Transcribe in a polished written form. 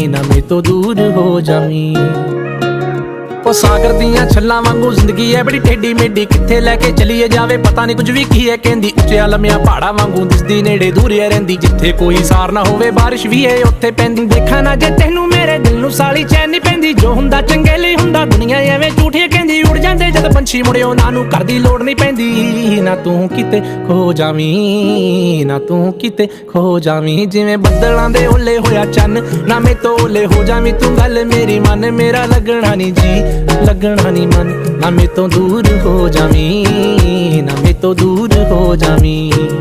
ना मेरे तो दूर हो जावी। ओ सागर दियां छल्लां वांगू जिंदगी है बड़ी टेढ़ी मेढ़ी, कित्थे लैके चलीए जावे पता नहीं कुछ भी की है कहंदी। उच्चिया लम्मिया पहाड़ा वांगू दिसदी नेड़े दूर रहिंदी, जिथे कोई सार ना होवे बारिश भी है उत्थे पैंदी। देखा ना जे तैनू मेरे दिल नू साली चैन नहीं पैंदी, जो हुंदा चंगे लई हुंदा दुनिया एवें झूठी कहंदी। उड़ जांदे जद पंछी मुड़े उन्हां नू घर दी लोड़ नहीं पैंदी। ना तू किते खो जावीं, ना तू किते खो जावीं, जिवें बदलां दे ओले होया चन्न, ना मैं तो ओले हो जावीं। तू गल मेरी मन, मेरा लगना नहीं जी लगना नहीं मन, ना मैं तो दूर हो जावीं, ना मैं तो दूर हो जावीं।